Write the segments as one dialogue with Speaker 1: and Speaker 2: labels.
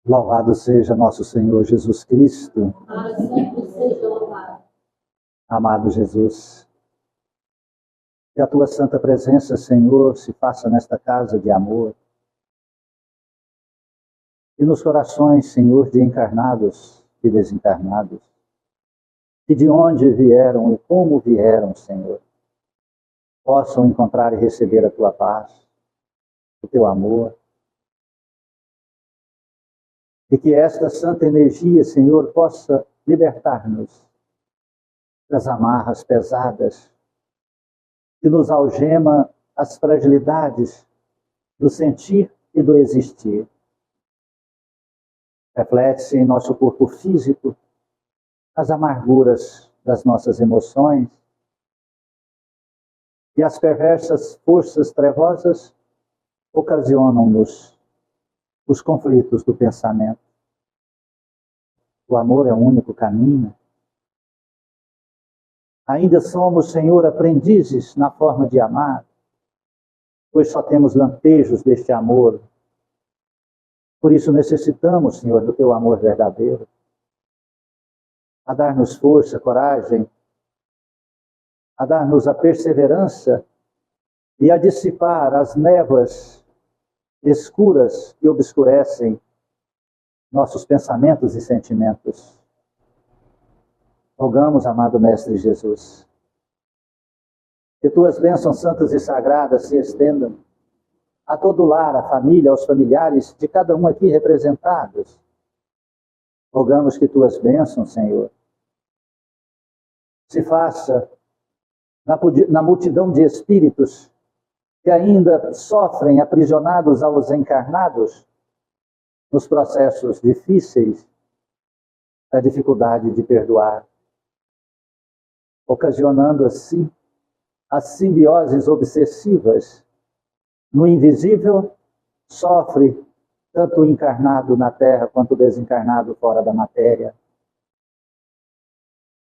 Speaker 1: Louvado seja nosso Senhor Jesus Cristo.
Speaker 2: Para sempre seja louvado.
Speaker 1: Amado Jesus, que a tua santa presença, Senhor, se faça nesta casa de amor. E nos corações, Senhor, de encarnados e desencarnados. E de onde vieram e como vieram, Senhor, possam encontrar e receber a tua paz, o teu amor. E que esta santa energia, Senhor, possa libertar-nos das amarras pesadas que nos algema as fragilidades do sentir e do existir. Reflete-se em nosso corpo físico as amarguras das nossas emoções e as perversas forças trevosas ocasionam-nos os conflitos do pensamento. O amor é o único caminho. Ainda somos, Senhor, aprendizes na forma de amar, pois só temos lampejos deste amor. Por isso necessitamos, Senhor, do teu amor verdadeiro, a dar-nos força, coragem, a dar-nos a perseverança e a dissipar as névoas escuras que obscurecem nossos pensamentos e sentimentos. Rogamos, amado Mestre Jesus, que tuas bênçãos santas e sagradas se estendam a todo lar, a família, aos familiares de cada um aqui representados. Rogamos que tuas bênçãos, Senhor, se faça na multidão de espíritos que ainda sofrem aprisionados aos encarnados nos processos difíceis da dificuldade de perdoar, ocasionando assim as simbioses obsessivas. No invisível sofre tanto o encarnado na terra quanto o desencarnado fora da matéria.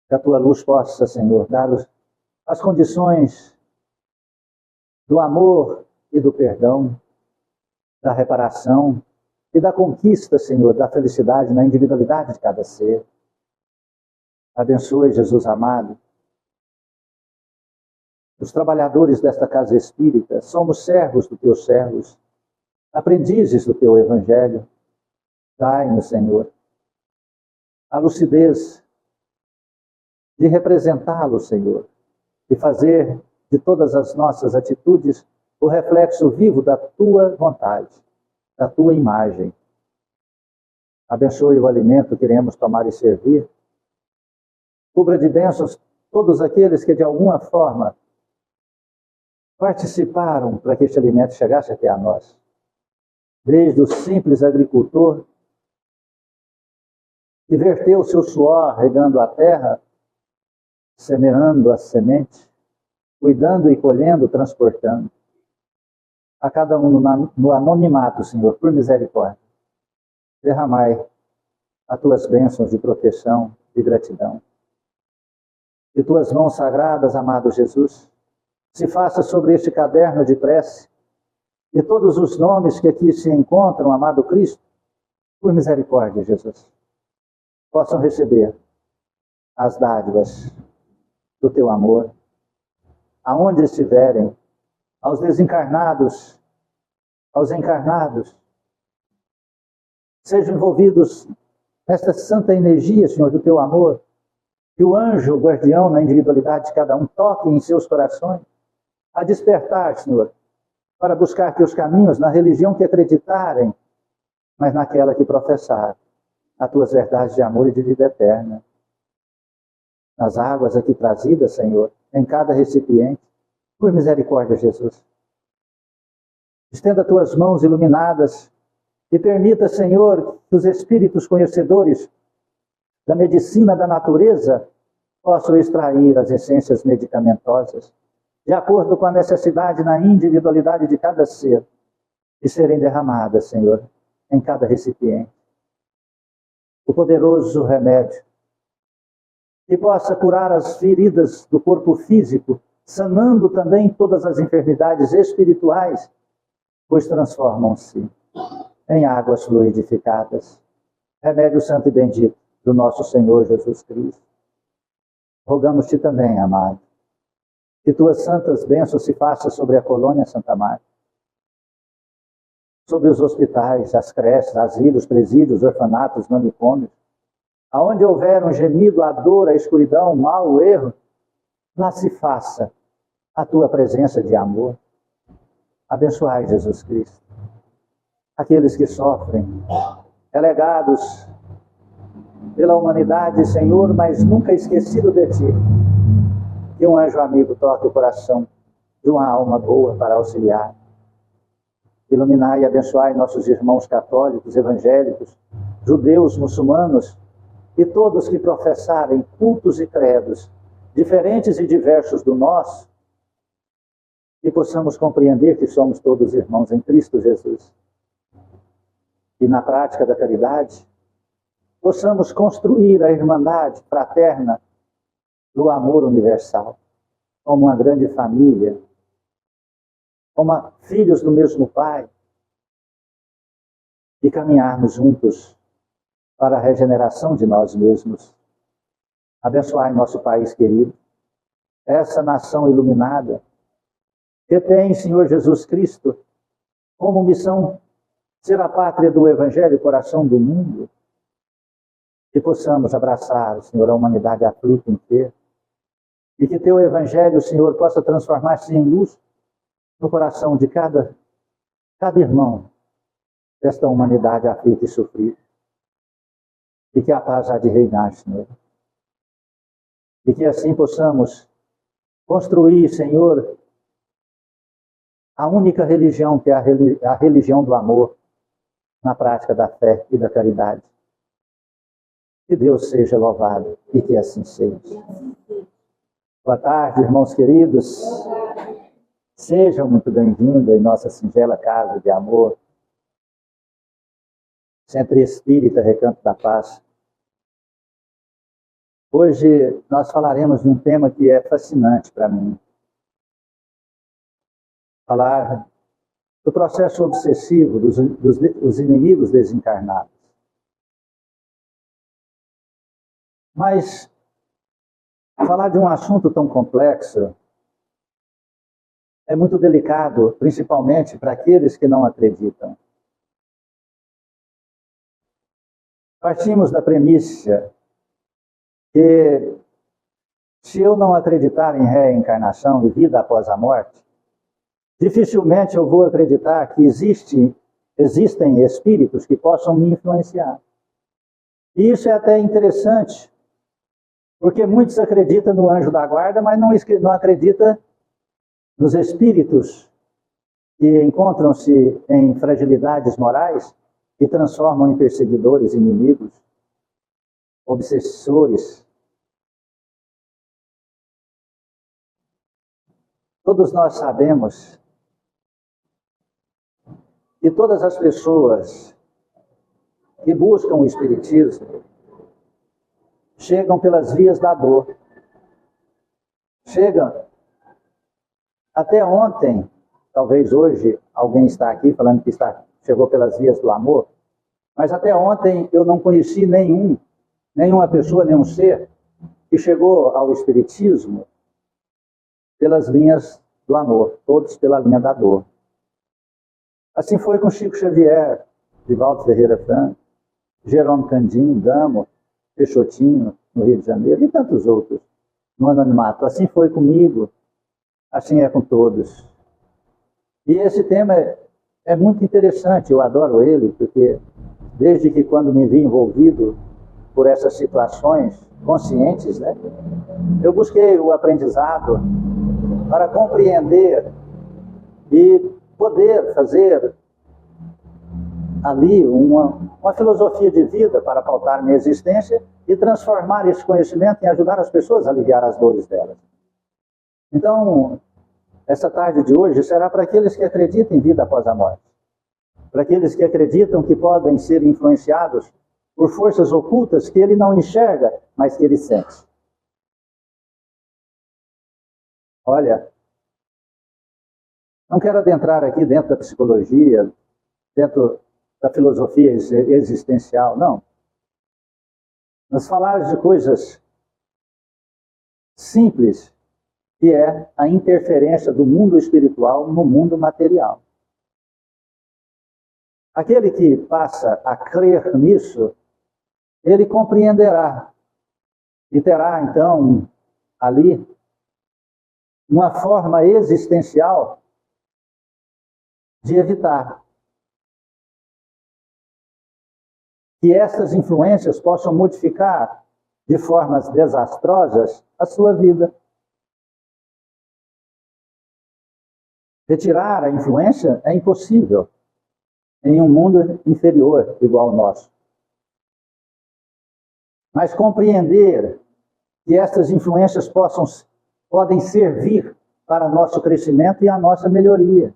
Speaker 1: Que a tua luz possa, Senhor, dar as condições do amor e do perdão, da reparação e da conquista, Senhor, da felicidade na individualidade de cada ser. Abençoe, Jesus amado, os trabalhadores desta casa espírita. Somos servos dos teus servos, aprendizes do teu evangelho. Dai-nos, Senhor, a lucidez de representá-lo, Senhor, e fazer de todas as nossas atitudes o reflexo vivo da tua vontade, da tua imagem. Abençoe o alimento que iremos tomar e servir. Cubra de bênçãos todos aqueles que de alguma forma participaram para que este alimento chegasse até a nós. Desde o simples agricultor que verteu o seu suor regando a terra, semeando a semente, cuidando e colhendo, transportando. A cada um no anonimato, Senhor, por misericórdia, derramai as tuas bênçãos de proteção e gratidão. Que tuas mãos sagradas, amado Jesus, se faça sobre este caderno de prece e todos os nomes que aqui se encontram, amado Cristo, por misericórdia, Jesus, possam receber as dádivas do teu amor, aonde estiverem, aos desencarnados, aos encarnados, sejam envolvidos nesta santa energia, Senhor, do teu amor, que o anjo guardião na individualidade de cada um toque em seus corações, a despertar, Senhor, para buscar teus caminhos na religião que acreditarem, mas naquela que professar as tuas verdades de amor e de vida eterna. Nas águas aqui trazidas, Senhor, em cada recipiente, por misericórdia, Jesus. Estenda tuas mãos iluminadas e permita, Senhor, que os espíritos conhecedores da medicina da natureza possam extrair as essências medicamentosas, de acordo com a necessidade na individualidade de cada ser, e serem derramadas, Senhor, em cada recipiente. O poderoso remédio que possa curar as feridas do corpo físico, sanando também todas as enfermidades espirituais, pois transformam-se em águas fluidificadas, remédio santo e bendito do nosso Senhor Jesus Cristo, rogamos-te também, amado, que tuas santas bênçãos se façam sobre a colônia Santa Marta, sobre os hospitais, as creches, asilos, presídios, orfanatos, manicômios, aonde houver um gemido, a dor, a escuridão, o mal, o erro, lá se faça a tua presença de amor. Abençoai, Jesus Cristo, aqueles que sofrem, relegados pela humanidade, Senhor, mas nunca esquecido de Ti. Que um anjo amigo toque o coração de uma alma boa para auxiliar. Iluminai e abençoai nossos irmãos católicos, evangélicos, judeus, muçulmanos e todos que professarem cultos e credos diferentes e diversos do nosso, e possamos compreender que somos todos irmãos em Cristo Jesus. E na prática da caridade, possamos construir a irmandade fraterna do amor universal, como uma grande família, como filhos do mesmo Pai, e caminharmos juntos para a regeneração de nós mesmos. Abençoai nosso país querido, essa nação iluminada, que tem, Senhor Jesus Cristo, como missão ser a pátria do Evangelho, coração do mundo, que possamos abraçar, Senhor, a humanidade aflita inteira, e que teu Evangelho, Senhor, possa transformar-se em luz no coração de cada irmão desta humanidade aflita e sofrida. E que a paz há de reinar, Senhor. E que assim possamos construir, Senhor, a única religião que é a religião do amor, na prática da fé e da caridade. Que Deus seja louvado e que assim seja. Boa tarde, irmãos queridos. Sejam muito bem-vindos em nossa singela casa de amor. Centro Espírita Recanto da Paz. Hoje nós falaremos de um tema que é fascinante para mim. Falar do processo obsessivo dos inimigos desencarnados. Mas falar de um assunto tão complexo é muito delicado, principalmente para aqueles que não acreditam. Partimos da premissa que se eu não acreditar em reencarnação e vida após a morte, dificilmente eu vou acreditar que existem espíritos que possam me influenciar. E isso é até interessante, porque muitos acreditam no anjo da guarda, mas não acreditam nos espíritos que encontram-se em fragilidades morais e transformam em perseguidores, inimigos, obsessores. Todos nós sabemos que todas as pessoas que buscam o Espiritismo chegam pelas vias da dor. Chegam. Até ontem, talvez hoje, alguém está aqui falando que chegou pelas vias do amor, mas até ontem eu não conheci nenhuma pessoa, nenhum ser que chegou ao Espiritismo pelas linhas do amor, todos pela linha da dor. Assim foi com Chico Xavier, Divaldo Ferreira Franco, Jerônimo Candinho, Damo, Peixotinho, no Rio de Janeiro, e tantos outros no anonimato. Assim foi comigo, assim é com todos. E esse tema é muito interessante, eu adoro ele, porque desde que quando me vi envolvido por essas situações conscientes, né, eu busquei o aprendizado para compreender e poder fazer ali uma filosofia de vida para pautar minha existência e transformar esse conhecimento em ajudar as pessoas a aliviar as dores delas. Então, essa tarde de hoje será para aqueles que acreditam em vida após a morte, para aqueles que acreditam que podem ser influenciados por forças ocultas que ele não enxerga, mas que ele sente. Olha, não quero adentrar aqui dentro da psicologia, dentro da filosofia existencial, não. nos falar de coisas simples, que é a interferência do mundo espiritual no mundo material. Aquele que passa a crer nisso, ele compreenderá e terá, então, ali, uma forma existencial de evitar que essas influências possam modificar de formas desastrosas a sua vida. Retirar a influência é impossível em um mundo inferior igual ao nosso. Mas compreender que essas influências podem servir para nosso crescimento e a nossa melhoria.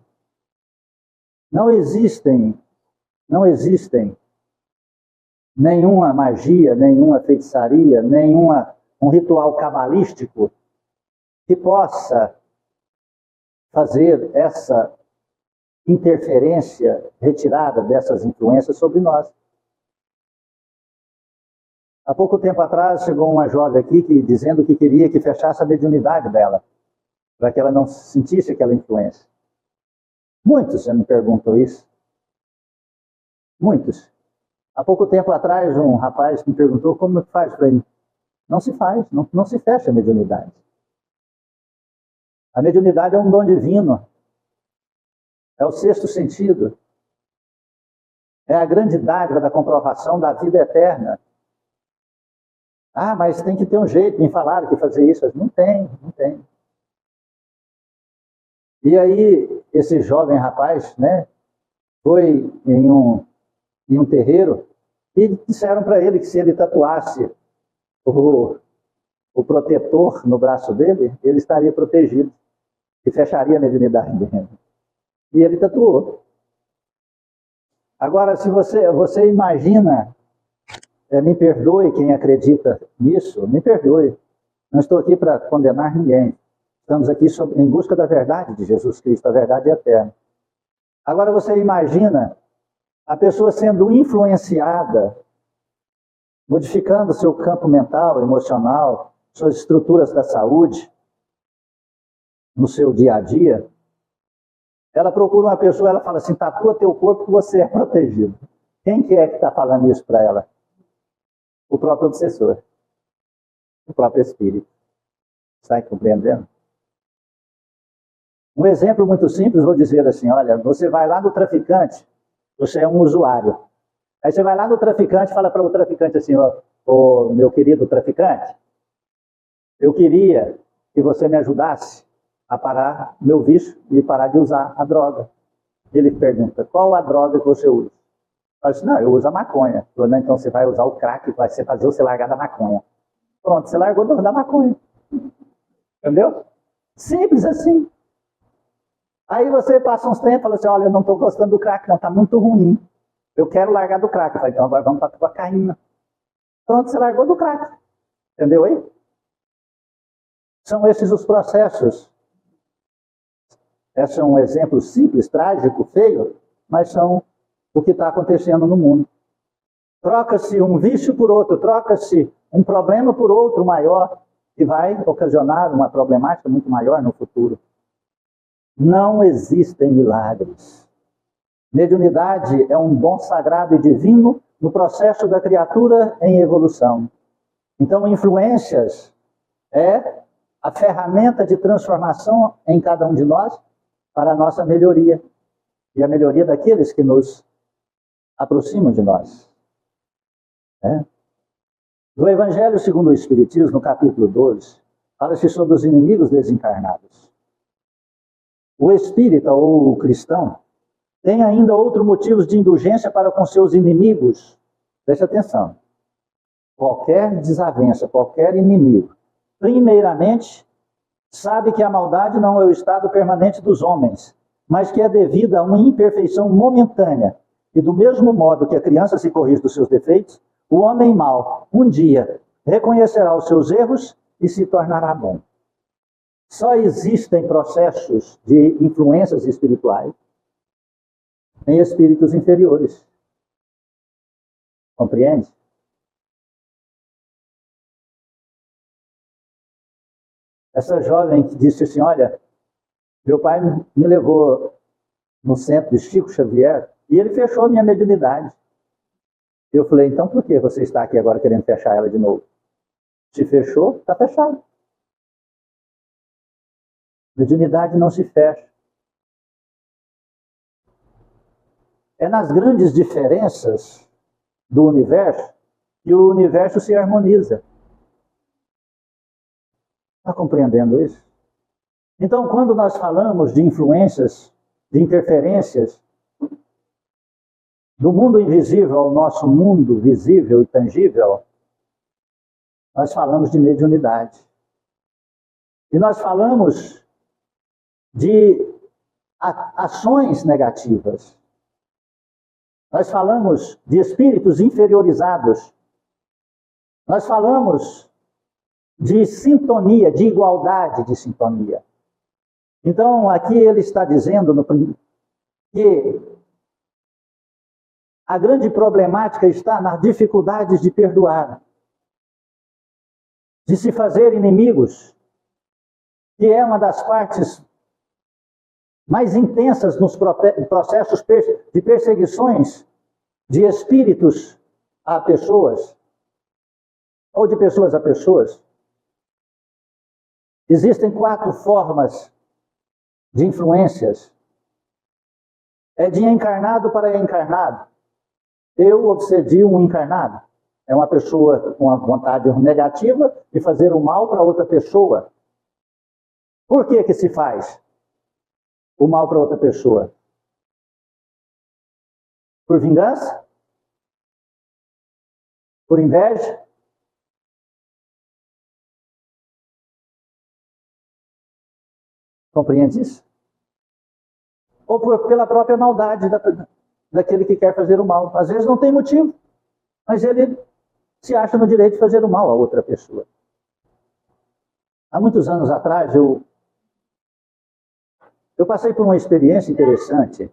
Speaker 1: Não existem nenhuma magia, nenhuma feitiçaria, um ritual cabalístico que possa fazer essa interferência, retirada dessas influências sobre nós. Há pouco tempo atrás chegou uma jovem aqui dizendo que queria que fechasse a mediunidade dela, para que ela não sentisse aquela influência. Muitos já me perguntam isso. Muitos. Há pouco tempo atrás um rapaz me perguntou como faz para ele. Não se faz, não se fecha a mediunidade. A mediunidade é um dom divino. É o sexto sentido. É a grande dádiva da comprovação da vida eterna. Ah, mas tem que ter um jeito, me falaram que fazer isso. Não tem. E aí, esse jovem rapaz, né, foi em um terreiro e disseram para ele que se ele tatuasse o protetor no braço dele, ele estaria protegido e fecharia a mediunidade dele. E ele tatuou. Agora, se você imagina, me perdoe quem acredita nisso, me perdoe. Não estou aqui para condenar ninguém. Estamos aqui em busca da verdade de Jesus Cristo, a verdade eterna. Agora você imagina a pessoa sendo influenciada, modificando seu campo mental, emocional, suas estruturas da saúde, no seu dia a dia. Ela procura uma pessoa, ela fala assim, tatua teu corpo que você é protegido. Quem que é que está falando isso para ela? O próprio obsessor. O próprio espírito. Está compreendendo? Um exemplo muito simples, vou dizer assim, olha, você vai lá no traficante, você é um usuário. Aí você vai lá no traficante e fala para o traficante assim, ô meu querido traficante, eu queria que você me ajudasse a parar meu vício e parar de usar a droga. Ele pergunta, qual a droga que você usa? Eu disse, não, eu uso a maconha. Eu, não, então você vai usar o crack, vai ser fazer você largar da maconha. Pronto, você largou da maconha. Entendeu? Simples assim. Aí você passa uns tempos e fala assim, olha, eu não estou gostando do crack, não, está muito ruim. Eu quero largar do crack. Eu falo, então agora vamos para a cocaína. Pronto, você largou do crack. Entendeu aí? São esses os processos. Esse é um exemplo simples, trágico, feio, mas são o que está acontecendo no mundo. Troca-se um vício por outro, troca-se um problema por outro maior, que vai ocasionar uma problemática muito maior no futuro. Não existem milagres. Mediunidade é um dom sagrado e divino no processo da criatura em evolução. Então, influências é a ferramenta de transformação em cada um de nós para a nossa melhoria e a melhoria daqueles que nos aproximam de nós. Do Evangelho segundo o Espiritismo, no capítulo 12, fala-se sobre os inimigos desencarnados. O espírita ou o cristão tem ainda outros motivos de indulgência para com seus inimigos. Preste atenção. Qualquer desavença, qualquer inimigo, primeiramente, sabe que a maldade não é o estado permanente dos homens, mas que é devida a uma imperfeição momentânea. E do mesmo modo que a criança se corrige dos seus defeitos, o homem mau, um dia, reconhecerá os seus erros e se tornará bom. Só existem processos de influências espirituais em espíritos inferiores. Compreende? Essa jovem que disse assim, olha, meu pai me levou no centro de Chico Xavier e ele fechou a minha mediunidade. Eu falei, então por que você está aqui agora querendo fechar ela de novo? Se fechou, está fechado. Mediunidade não se fecha. É nas grandes diferenças do universo que o universo se harmoniza. Está compreendendo isso? Então, quando nós falamos de influências, de interferências, do mundo invisível ao nosso mundo visível e tangível, nós falamos de mediunidade. E nós falamos de ações negativas. Nós falamos de espíritos inferiorizados. Nós falamos de sintonia, de igualdade de sintonia. Então, aqui ele está dizendo que a grande problemática está nas dificuldades de perdoar, de se fazer inimigos, que é uma das partes mais intensas nos processos de perseguições de espíritos a pessoas, ou de pessoas a pessoas. Existem 4 formas de influências. É de encarnado para encarnado. Eu obsedi um encarnado. É uma pessoa com a vontade negativa de fazer o mal para outra pessoa. Por que que se faz o mal para outra pessoa? Por vingança? Por inveja? Compreende isso? Ou pela própria maldade daquele que quer fazer o mal. Às vezes não tem motivo, mas ele se acha no direito de fazer o mal a outra pessoa. Há muitos anos atrás, eu passei por uma experiência interessante.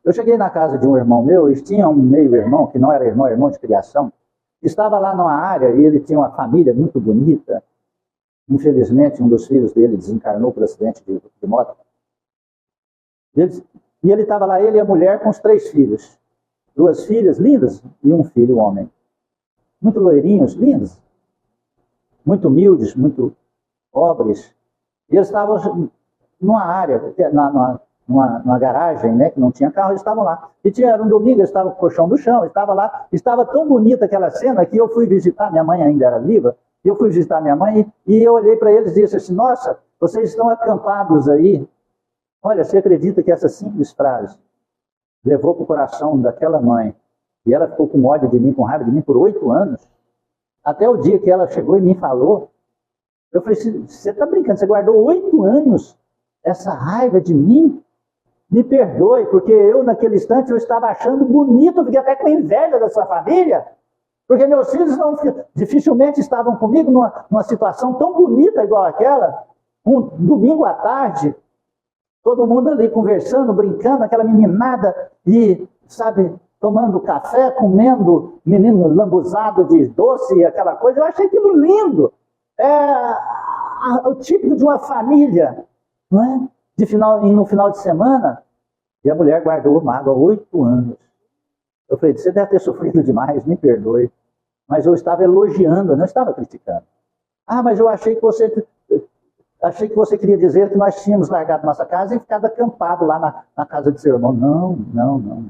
Speaker 1: Eu cheguei na casa de um irmão meu, e tinha um meio-irmão, que não era irmão, era irmão de criação. Estava lá numa área e ele tinha uma família muito bonita. Infelizmente, um dos filhos dele desencarnou por acidente de moto. E ele estava lá, ele e a mulher, com os 3 filhos. 2 filhas lindas e um filho homem. Muito loirinhos, lindos. Muito humildes, muito pobres. E eles estavam numa área, numa garagem, né, que não tinha carro, eles estavam lá. E era um domingo, eles estavam com o colchão do chão, estava lá. Estava tão bonita aquela cena que eu fui visitar, minha mãe ainda era viva, eu fui visitar minha mãe e eu olhei para eles e disse assim, nossa, vocês estão acampados aí. Olha, você acredita que essa simples frase levou para o coração daquela mãe e ela ficou com ódio de mim, com raiva de mim por 8 anos? Até o dia que ela chegou e me falou, eu falei, você está brincando, você guardou 8 anos essa raiva de mim? Me perdoe, porque eu naquele instante eu estava achando bonito, eu fiquei até com inveja da sua família, porque meus filhos dificilmente estavam comigo numa situação tão bonita igual aquela, um domingo à tarde, todo mundo ali conversando, brincando, aquela meninada, e, sabe, tomando café, comendo, menino lambuzado de doce, aquela coisa. Eu achei aquilo lindo. É o típico de uma família, não é? No final de semana, e a mulher guardou mágoa há 8 anos. Eu falei, você deve ter sofrido demais, me perdoe. Mas eu estava elogiando, eu não estava criticando. Ah, mas eu achei que você queria dizer que nós tínhamos largado nossa casa e ficado acampado lá na casa de seu irmão. Não.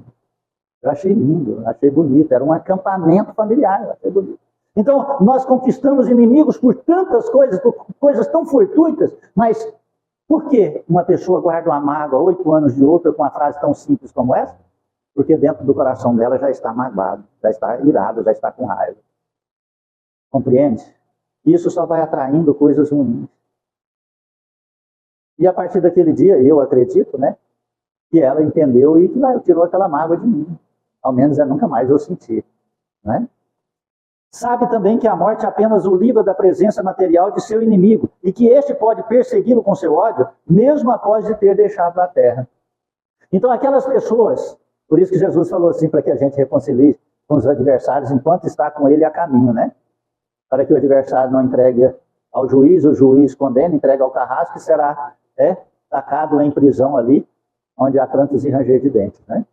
Speaker 1: Eu achei lindo, achei bonito. Era um acampamento familiar, eu achei bonito. Então, nós conquistamos inimigos por tantas coisas, por coisas tão fortuitas, mas por que uma pessoa guarda uma mágoa 8 anos de outra com uma frase tão simples como essa? Porque dentro do coração dela já está magoado, já está irado, já está com raiva. Compreende? Isso só vai atraindo coisas ruins. E a partir daquele dia, eu acredito, né, que ela entendeu e que tirou aquela mágoa de mim. Ao menos eu nunca mais vou sentir. Né? Sabe também que a morte apenas o livra da presença material de seu inimigo e que este pode persegui-lo com seu ódio, mesmo após de ter deixado a terra. Então aquelas pessoas, por isso que Jesus falou assim, para que a gente reconcilie com os adversários enquanto está com ele a caminho, né? Para que o adversário não entregue ao juiz, o juiz condena, entrega ao carrasco e será tacado em prisão ali, onde há prantos e ranger de dentes, né?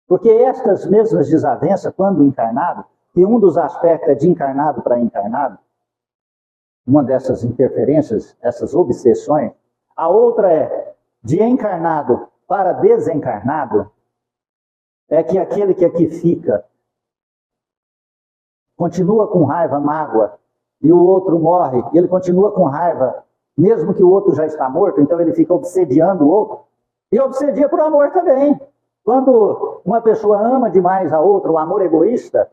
Speaker 1: Porque estas mesmas desavenças, quando encarnado, e um dos aspectos é de encarnado para encarnado, uma dessas interferências, essas obsessões, a outra é de encarnado para desencarnado, é que aquele que aqui fica continua com raiva, mágoa, e o outro morre, e ele continua com raiva, mesmo que o outro já está morto, então ele fica obsediando o outro, e obsedia por amor também. Quando uma pessoa ama demais a outra, o amor egoísta,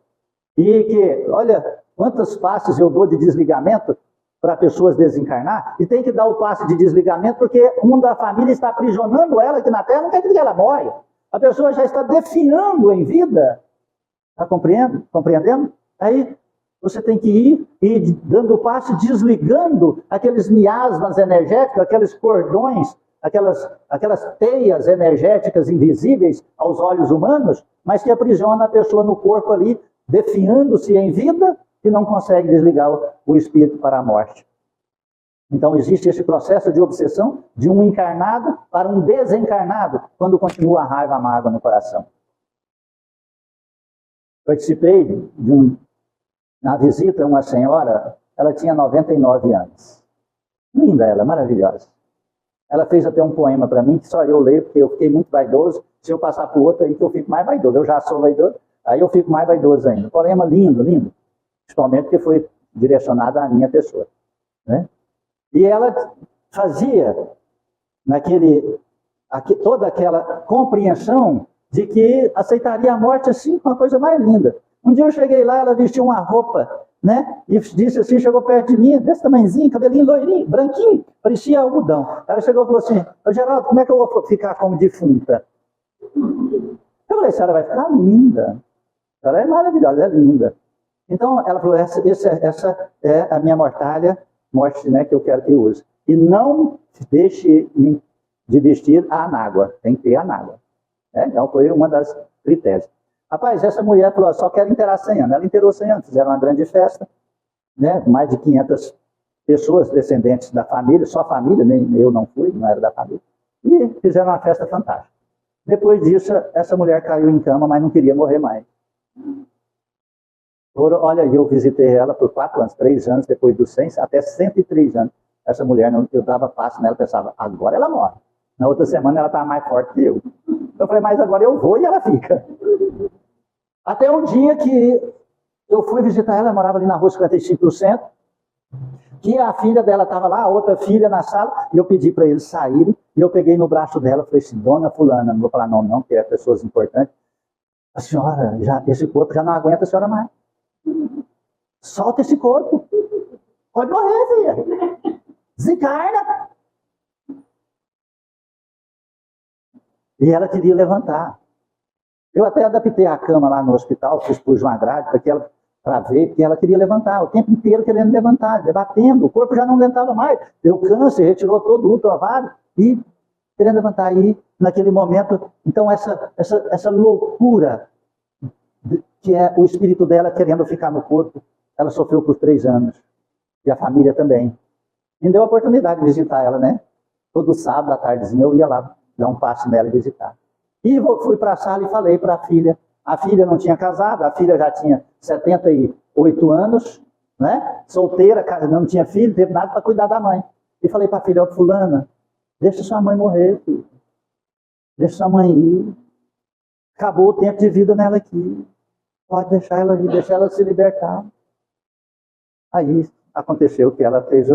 Speaker 1: e que, olha, quantos passes eu dou de desligamento para pessoas desencarnar, e tem que dar o passe de desligamento porque um da família está aprisionando ela aqui na Terra, não quer dizer que ela morre. A pessoa já está definhando em vida. Está compreendendo? Aí você tem que ir dando o passe, desligando aqueles miasmas energéticos, aqueles cordões, aquelas teias energéticas invisíveis aos olhos humanos, mas que aprisiona a pessoa no corpo ali, definhando-se em vida e não consegue desligar o espírito para a morte. Então existe esse processo de obsessão de um encarnado para um desencarnado, quando continua a raiva, a mágoa no coração. Participei na visita a uma senhora, ela tinha 99 anos. Linda ela, maravilhosa. Ela fez até um poema para mim, que só eu leio, porque eu fiquei muito vaidoso. Se eu passar para o outro, aí que eu fico mais vaidoso. Eu já sou vaidoso, aí eu fico mais vaidoso ainda. Poema lindo, lindo. Principalmente porque foi direcionado à minha pessoa, né? E ela fazia toda aquela compreensão de que aceitaria a morte assim, uma coisa mais linda. Um dia eu cheguei lá, ela vestiu uma roupa, né? E disse assim, chegou perto de mim, desse tamanhozinho, cabelinho loirinho, branquinho, parecia algodão. Ela chegou e falou assim, Geraldo, como é que eu vou ficar como defunta? Eu falei, a senhora vai ficar linda. A senhora é maravilhosa, é linda. Então, ela falou, essa é a minha mortalha, morte, né, que eu quero que use. E não deixe de vestir a anágua, tem que ter anágua. Então, foi uma das critérios. Rapaz, essa mulher falou, só quero inteirar 100 anos. Ela inteirou 100 anos, fizeram uma grande festa, né, mais de 500 pessoas descendentes da família, só a família, nem eu não fui, não era da família. E fizeram uma festa fantástica. Depois disso, essa mulher caiu em cama, mas não queria morrer mais. Olha, eu visitei ela por 4 anos, 3 anos, depois dos 100, até 103 anos. Essa mulher, eu dava passo nela, pensava, agora ela morre. Na outra semana ela estava mais forte que eu. Eu falei, mas agora eu vou e ela fica. Até um dia que eu fui visitar ela, morava ali na rua 55 do centro, que a filha dela estava lá, a outra filha na sala, e eu pedi para eles saírem, e eu peguei no braço dela, falei assim, dona fulana, não vou falar nome não, porque é pessoas importantes, a senhora, esse corpo já não aguenta a senhora mais. Solta esse corpo. Pode morrer, filha. Desencarna. E ela queria levantar. Eu até adaptei a cama lá no hospital, pus uma grade para ver, porque ela queria levantar, o tempo inteiro querendo levantar, debatendo, o corpo já não aguentava mais, deu câncer, retirou todo o útero ovário, e querendo levantar aí, naquele momento, então essa loucura, que é o espírito dela querendo ficar no corpo, ela sofreu por 3 anos, e a família também. Me deu a oportunidade de visitar ela, né? Todo sábado à tardezinha eu ia lá dar um passe nela e visitar. E fui para a sala e falei para a filha não tinha casado, a filha já tinha 78 anos, né? Solteira, não tinha filho, teve nada para cuidar da mãe. E falei para a filha, fulana, deixa sua mãe morrer, filho. Deixa sua mãe ir. Acabou o tempo de vida nela aqui. Pode deixar ela ir, deixar ela se libertar. Aí aconteceu que ela fez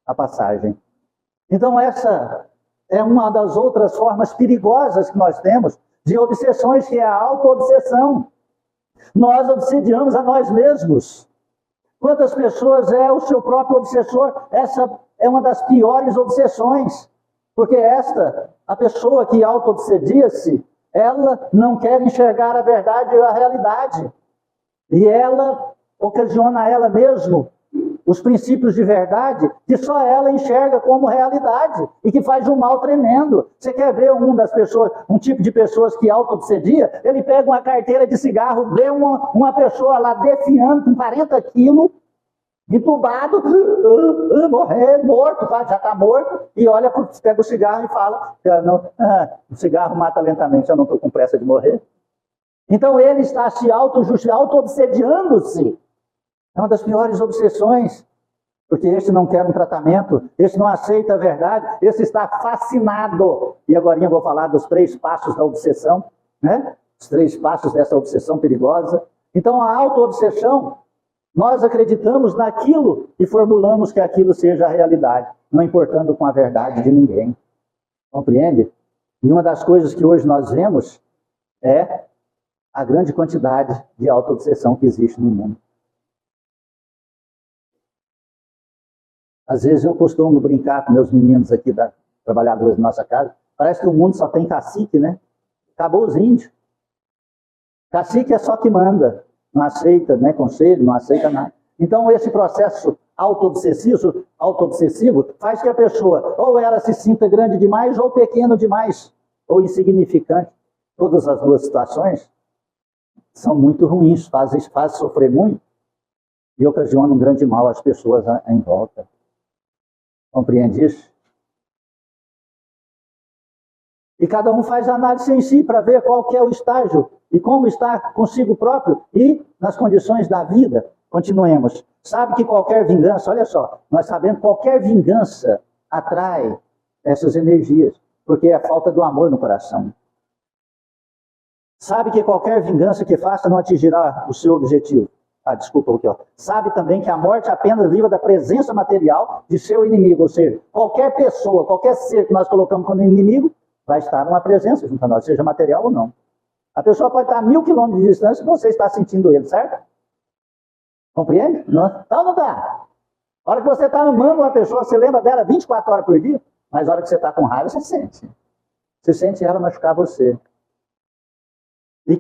Speaker 1: a passagem. Então essa é uma das outras formas perigosas que nós temos de obsessões, que é a auto-obsessão. Nós obsediamos a nós mesmos. Quantas pessoas é o seu próprio obsessor? Essa é uma das piores obsessões. Porque a pessoa que auto-obsedia-se, ela não quer enxergar a verdade e a realidade. E ela ocasiona a ela mesmo os princípios de verdade que só ela enxerga como realidade e que faz um mal tremendo. Você quer ver um tipo de pessoas que auto-obsedia? Ele pega uma carteira de cigarro, vê uma pessoa lá definhando com 40 quilos, entubado, morto, já está morto, e olha, pega o cigarro e fala, o cigarro mata lentamente, eu não estou com pressa de morrer. Então ele está se auto-obsediando-se. É uma das piores obsessões, porque este não quer um tratamento, este não aceita a verdade, este está fascinado. E agora eu vou falar dos 3 passos da obsessão, né? Os 3 passos dessa obsessão perigosa. Então a auto-obsessão, nós acreditamos naquilo e formulamos que aquilo seja a realidade, não importando com a verdade de ninguém. Compreende? E uma das coisas que hoje nós vemos é a grande quantidade de auto-obsessão que existe no mundo. Às vezes eu costumo brincar com meus meninos aqui, trabalhadores da nossa casa, parece que o mundo só tem cacique, né? Acabou os índios. Cacique é só que manda, não aceita, né, conselho, não aceita nada. Então esse processo auto-obsessivo faz que a pessoa, ou ela se sinta grande demais, ou pequeno demais, ou insignificante. Todas as 2 situações são muito ruins, fazem sofrer muito e ocasionam um grande mal às pessoas em volta. Compreende isso? E cada um faz análise em si para ver qual que é o estágio e como está consigo próprio e nas condições da vida. Continuemos. Sabe que qualquer vingança, olha só, nós sabemos que qualquer vingança atrai essas energias, porque é a falta do amor no coração. Sabe que qualquer vingança que faça não atingirá o seu objetivo. Desculpa aqui, ó. Sabe também que a morte apenas livra da presença material de seu inimigo, ou seja, qualquer pessoa, qualquer ser que nós colocamos como inimigo, vai estar numa presença junto a nós, seja material ou não. A pessoa pode estar a 1000 quilômetros de distância e você está sentindo ele, certo? Compreende? Não? Então não dá. A hora que você está amando uma pessoa, você lembra dela 24 horas por dia, mas a hora que você está com raiva, você sente. Você sente ela machucar você. E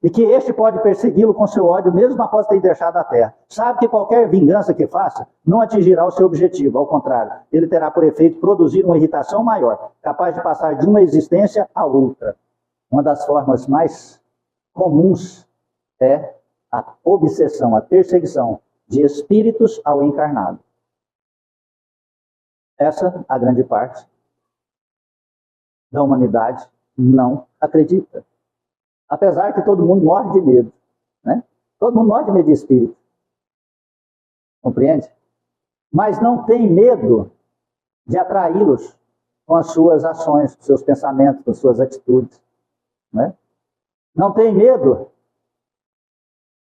Speaker 1: que este pode persegui-lo com seu ódio, mesmo após ter deixado a terra. Sabe que qualquer vingança que faça não atingirá o seu objetivo, ao contrário, ele terá por efeito produzir uma irritação maior, capaz de passar de uma existência a outra. Uma das formas mais comuns é a obsessão, a perseguição de espíritos ao encarnado. Essa, a grande parte da humanidade não acredita. Apesar que todo mundo morre de medo, né? Todo mundo morre de medo de espírito. Compreende? Mas não tem medo de atraí-los com as suas ações, com seus pensamentos, com suas atitudes, né? Não tem medo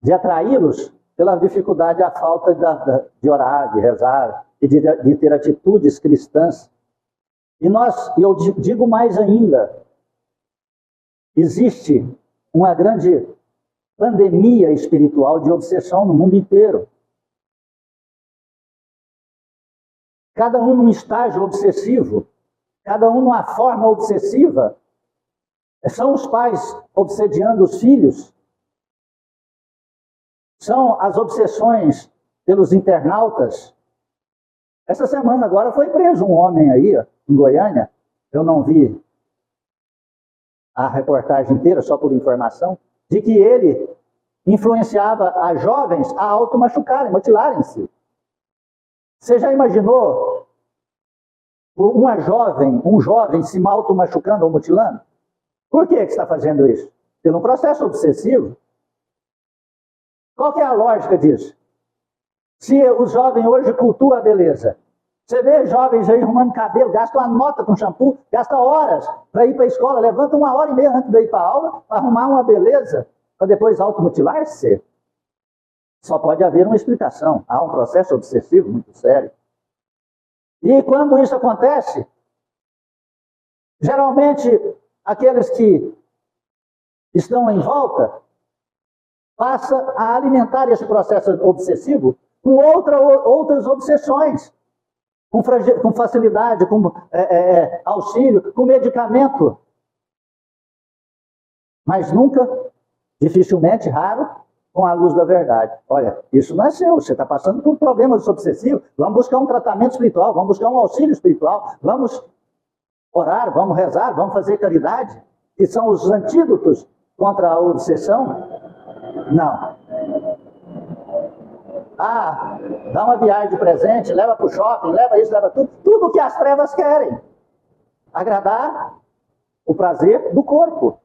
Speaker 1: de atraí-los pela dificuldade, a falta de orar, de rezar e de ter atitudes cristãs. E eu digo mais ainda, existe uma grande pandemia espiritual de obsessão no mundo inteiro. Cada um num estágio obsessivo, cada um numa forma obsessiva. São os pais obsediando os filhos. São as obsessões pelos internautas. Essa semana agora foi preso um homem aí, ó, em Goiânia. Eu não vi a reportagem inteira, só por informação, de que ele influenciava as jovens a auto-machucarem, mutilarem-se. Você já imaginou um jovem se auto-machucando ou mutilando? Por que está fazendo isso? Pelo um processo obsessivo. Qual que é a lógica disso? Se o jovem hoje cultua a beleza, você vê jovens aí arrumando cabelo, gasta uma nota com shampoo, gasta horas para ir para a escola, levanta 1h30 antes de ir para a aula, para arrumar uma beleza, para depois automutilar-se. Só pode haver uma explicação. Há um processo obsessivo muito sério. E quando isso acontece, geralmente aqueles que estão em volta passam a alimentar esse processo obsessivo com outras obsessões. Com facilidade, com auxílio, com medicamento. Mas nunca, dificilmente, raro, com a luz da verdade. Olha, isso não é seu, você está passando por problemas obsessivos, vamos buscar um tratamento espiritual, vamos buscar um auxílio espiritual, vamos orar, vamos rezar, vamos fazer caridade, que são os antídotos contra a obsessão. Não. Ah, dá uma viagem de presente, leva para o shopping, leva isso, leva tudo. Tudo que as trevas querem. Agradar o prazer do corpo.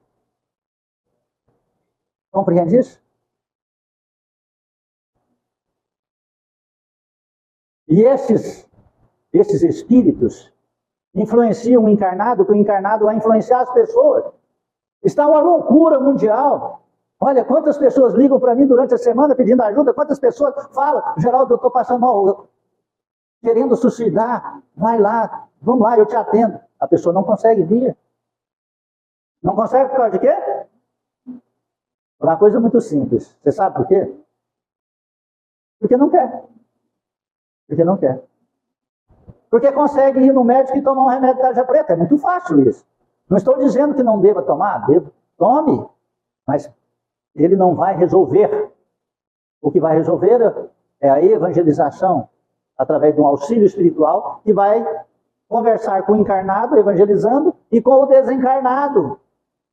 Speaker 1: Compreende isso? E esses espíritos influenciam o encarnado, que o encarnado vai influenciar as pessoas. Está uma loucura mundial. Olha, quantas pessoas ligam para mim durante a semana pedindo ajuda, quantas pessoas falam, Geraldo, eu estou passando mal, querendo suicidar, vai lá, vamos lá, eu te atendo. A pessoa não consegue vir. Não consegue por causa de quê? Por uma coisa muito simples. Você sabe por quê? Porque não quer. Porque não quer. Porque consegue ir no médico e tomar um remédio de tarja preta. É muito fácil isso. Não estou dizendo que não deva tomar, tome, mas ele não vai resolver. O que vai resolver é a evangelização, através de um auxílio espiritual, que vai conversar com o encarnado, evangelizando, e com o desencarnado,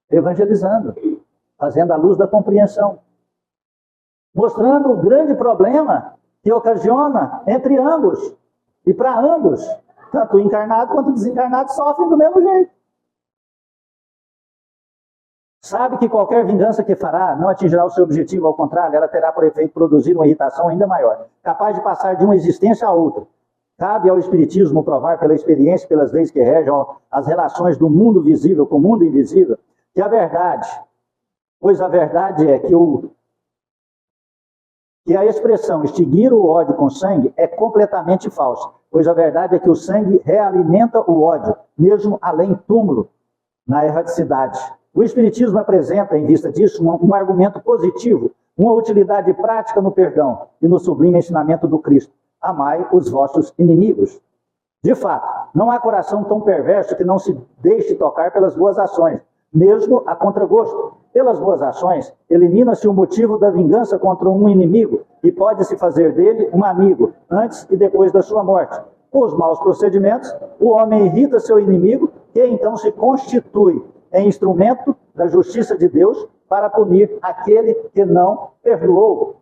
Speaker 1: evangelizando, fazendo a luz da compreensão. Mostrando o grande problema que ocasiona entre ambos, e para ambos, tanto o encarnado quanto o desencarnado sofrem do mesmo jeito. Sabe que qualquer vingança que fará não atingirá o seu objetivo, ao contrário, ela terá por efeito produzir uma irritação ainda maior, capaz de passar de uma existência a outra. Cabe ao Espiritismo provar pela experiência e pelas leis que regem as relações do mundo visível com o mundo invisível, que a verdade, pois a verdade é que a expressão extinguir o ódio com sangue é completamente falsa, pois a verdade é que o sangue realimenta o ódio, mesmo além túmulo, na erraticidade. O Espiritismo apresenta, em vista disso, um argumento positivo, uma utilidade prática no perdão e no sublime ensinamento do Cristo. Amai os vossos inimigos. De fato, não há coração tão perverso que não se deixe tocar pelas boas ações, mesmo a contragosto. Pelas boas ações, elimina-se o motivo da vingança contra um inimigo e pode-se fazer dele um amigo, antes e depois da sua morte. Com os maus procedimentos, o homem irrita seu inimigo, que então se constitui em instrumento da justiça de Deus para punir aquele que não perdoou.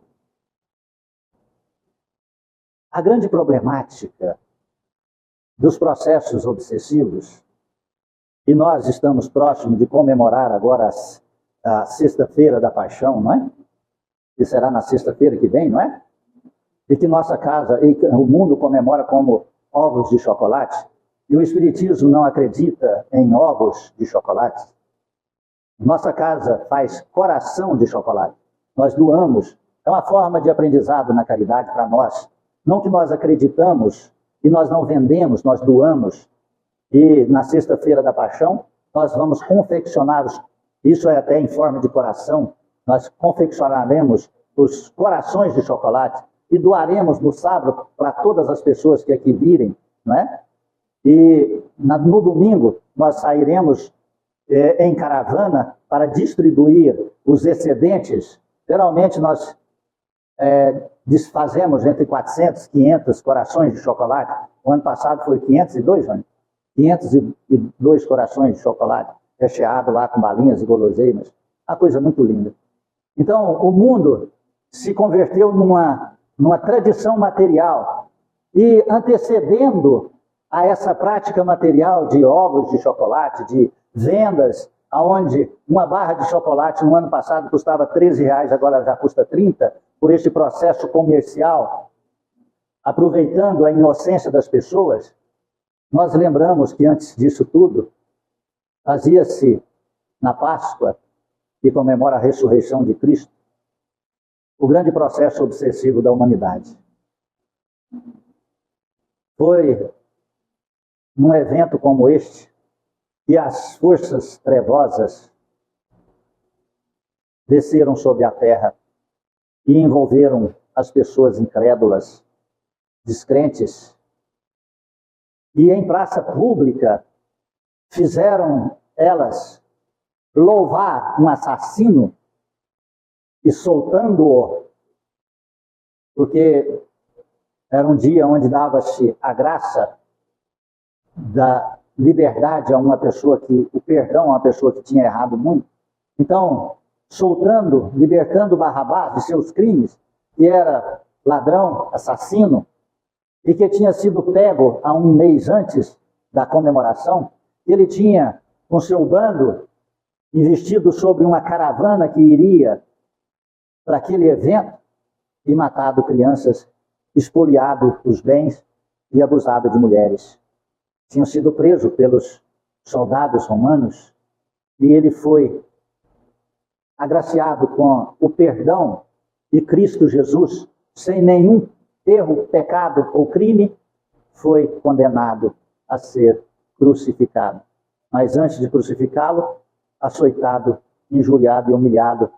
Speaker 1: A grande problemática dos processos obsessivos, e nós estamos próximos de comemorar agora a Sexta-feira da Paixão, não é? Que será na sexta-feira que vem, não é? E que nossa casa e o mundo comemora como ovos de chocolate. E o Espiritismo não acredita em ovos de chocolate. Nossa casa faz coração de chocolate. Nós doamos. É uma forma de aprendizado na caridade para nós. Não que nós acreditamos e nós não vendemos, nós doamos. E na Sexta-feira da Paixão, nós vamos confeccionar, isso é até em forma de coração, nós confeccionaremos os corações de chocolate e doaremos no sábado para todas as pessoas que aqui virem, não é? E no domingo nós sairemos em caravana para distribuir os excedentes. Geralmente nós desfazemos entre 400 e 500 corações de chocolate. O ano passado foi 502, né? 502 corações de chocolate, recheado lá com balinhas e guloseimas. Uma coisa muito linda. Então, o mundo se converteu numa tradição material e antecedendo a essa prática material de ovos de chocolate, de vendas, onde uma barra de chocolate no ano passado custava R$13, agora já custa 30, por este processo comercial, aproveitando a inocência das pessoas, nós lembramos que antes disso tudo, fazia-se na Páscoa, que comemora a ressurreição de Cristo, o grande processo obsessivo da humanidade. Foi num evento como este que as forças trevosas desceram sobre a terra e envolveram as pessoas incrédulas, descrentes, e em praça pública fizeram elas louvar um assassino e soltando-o, porque era um dia onde dava-se a graça da liberdade a uma pessoa o perdão a uma pessoa que tinha errado muito. Então, soltando, libertando Barrabás de seus crimes, que era ladrão, assassino, e que tinha sido pego há um mês antes da comemoração. Ele tinha, com seu bando, investido sobre uma caravana que iria para aquele evento e matado crianças, espoliado os bens e abusado de mulheres. Tinha sido preso pelos soldados romanos e ele foi agraciado com o perdão de Cristo Jesus, sem nenhum erro, pecado ou crime, foi condenado a ser crucificado. Mas antes de crucificá-lo, açoitado, injuriado e humilhado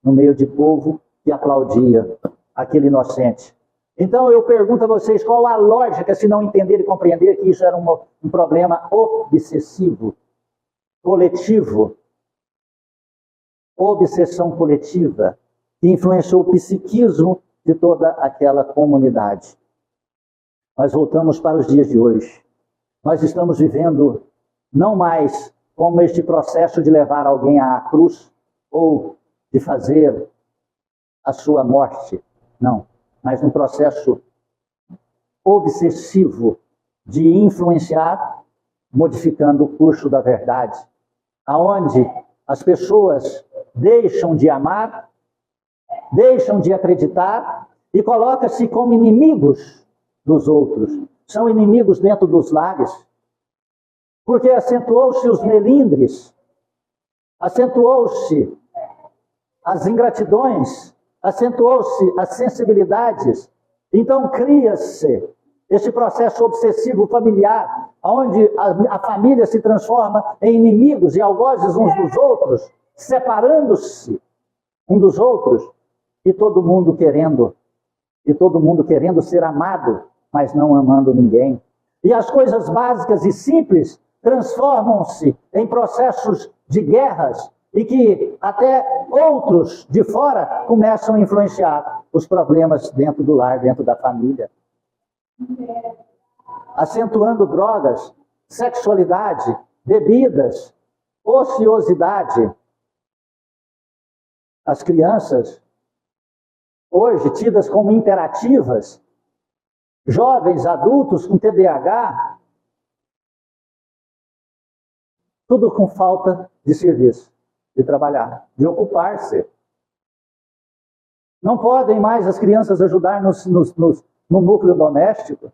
Speaker 1: no meio de povo que aplaudia aquele inocente. Então eu pergunto a vocês, qual a lógica se não entender e compreender que isso era um problema obsessivo, coletivo, obsessão coletiva, que influenciou o psiquismo de toda aquela comunidade. Nós voltamos para os dias de hoje. Nós estamos vivendo não mais como este processo de levar alguém à cruz ou de fazer a sua morte. Não, mas um processo obsessivo de influenciar, modificando o curso da verdade, aonde as pessoas deixam de amar, deixam de acreditar e colocam-se como inimigos dos outros. São inimigos dentro dos lares, porque acentuou-se os melindres, acentuou-se as ingratidões, acentuou-se as sensibilidades. Então cria-se esse processo obsessivo familiar, onde a família se transforma em inimigos e algozes uns dos outros, separando-se um dos outros, e todo mundo querendo ser amado, mas não amando ninguém. E as coisas básicas e simples transformam-se em processos de guerras e que até outros de fora começam a influenciar os problemas dentro do lar, dentro da família. Acentuando drogas, sexualidade, bebidas, ociosidade. As crianças, hoje tidas como imperativas, jovens, adultos com TDAH, tudo com falta de serviço, de trabalhar, de ocupar-se. Não podem mais as crianças ajudar no núcleo doméstico.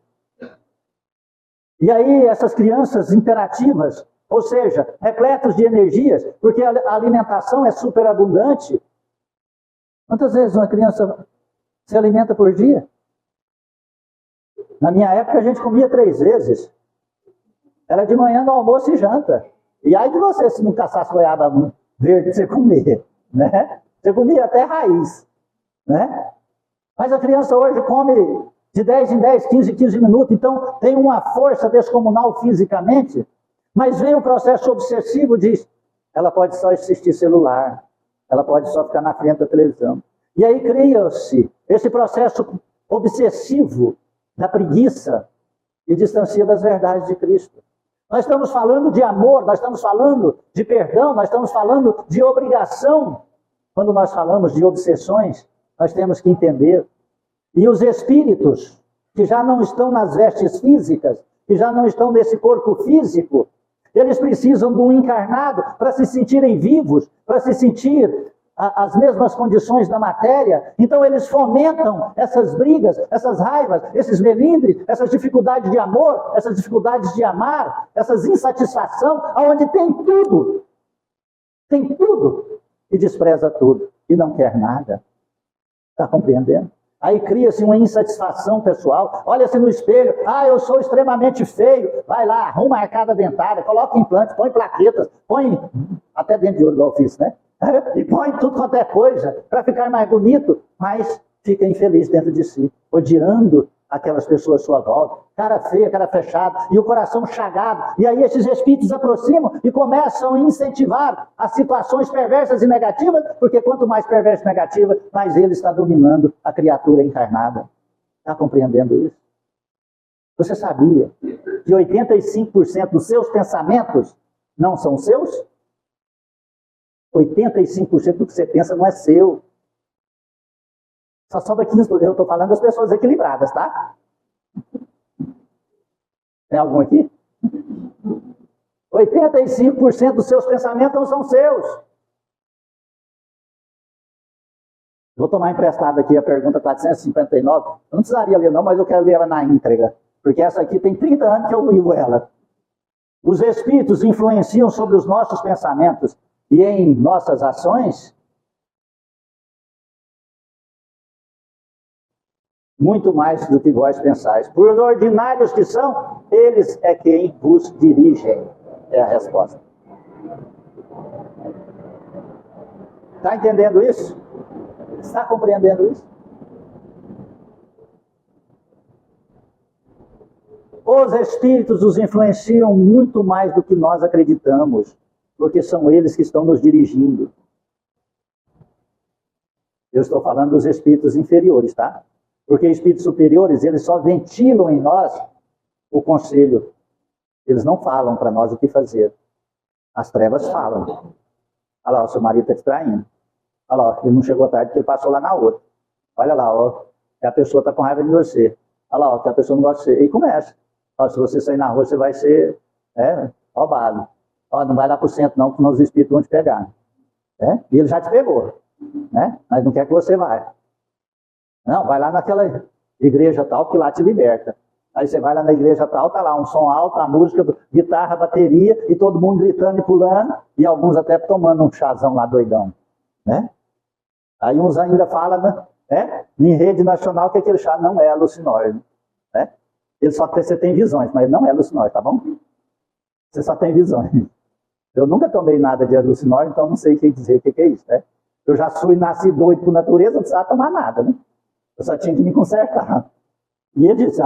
Speaker 1: E aí essas crianças imperativas, ou seja, repletas de energias, porque a alimentação é superabundante. Quantas vezes uma criança se alimenta por dia? Na minha época a gente comia 3 vezes. Era de manhã, no almoço e janta. E aí de você se não caçasse goiaba verde você comer, né? Você comia até raiz, né? Mas a criança hoje come de 10 em 10, 15 em 15 minutos, então tem uma força descomunal fisicamente, mas vem o processo obsessivo, diz, ela pode só assistir celular, ela pode só ficar na frente da televisão. E aí cria-se esse processo obsessivo da preguiça e distancia das verdades de Cristo. Nós estamos falando de amor, nós estamos falando de perdão, nós estamos falando de obrigação. Quando nós falamos de obsessões, nós temos que entender. E os espíritos, que já não estão nas vestes físicas, que já não estão nesse corpo físico, eles precisam do encarnado para se sentirem vivos, para se sentir as mesmas condições da matéria. Então eles fomentam essas brigas, essas raivas, esses melindres, essas dificuldades de amor, essas dificuldades de amar, essas insatisfação, onde tem tudo, e despreza tudo, e não quer nada. Está compreendendo? Aí cria-se uma insatisfação pessoal. Olha-se no espelho, eu sou extremamente feio. Vai lá, arruma a arcada dentária, coloca implante, põe plaquetas, põe até dente de ouro igual eu fiz, né? E põe tudo quanto é coisa para ficar mais bonito, mas fica infeliz dentro de si, odiando aquelas pessoas à sua volta, cara feia, cara fechada, e o coração chagado. E aí esses espíritos aproximam e começam a incentivar as situações perversas e negativas, porque quanto mais perversa e negativa, mais ele está dominando a criatura encarnada. Está compreendendo isso? Você sabia que 85% dos seus pensamentos não são seus? 85% do que você pensa não é seu. Só sobra 15%. Eu estou falando das pessoas equilibradas, tá? Tem algum aqui? 85% dos seus pensamentos não são seus. Vou tomar emprestado aqui a pergunta 459. Eu não precisaria ler não, mas eu quero ler ela na íntegra. Porque essa aqui tem 30 anos que eu vivo ela. Os espíritos influenciam sobre os nossos pensamentos e em nossas ações muito mais do que vós pensais. Por ordinários que são, eles é quem vos dirigem. É a resposta. Está entendendo isso? Está compreendendo isso? Os espíritos os influenciam muito mais do que nós acreditamos, porque são eles que estão nos dirigindo. Eu estou falando dos espíritos inferiores, tá? Porque espíritos superiores, eles só ventilam em nós o conselho. Eles não falam para nós o que fazer. As trevas falam. Olha lá, o seu marido está te traindo. Olha lá, ele não chegou tarde porque ele passou lá na outra. Olha lá, ó, que a pessoa está com raiva de você. Olha lá, ó, que a pessoa não gosta de você. E começa. Ó, se você sair na rua, você vai ser roubado. Ó, não vai lá para o centro não, porque os espíritos vão te pegar. E ele já te pegou. Mas não quer que você vá. Não, vai lá naquela igreja tal, que lá te liberta. Aí você vai lá na igreja tal, tá lá um som alto, a música, guitarra, bateria, e todo mundo gritando e pulando, e alguns até tomando um chazão lá doidão. Aí uns ainda falam, em rede nacional, que aquele chá não é alucinógeno. Você tem visões, mas não é alucinógeno, tá bom? Você só tem visões. Eu nunca tomei nada de alucinógeno, então não sei dizer o que é isso, Eu já nasci doido por natureza, não precisava tomar nada, Eu só tinha que me consertar. E ele diz,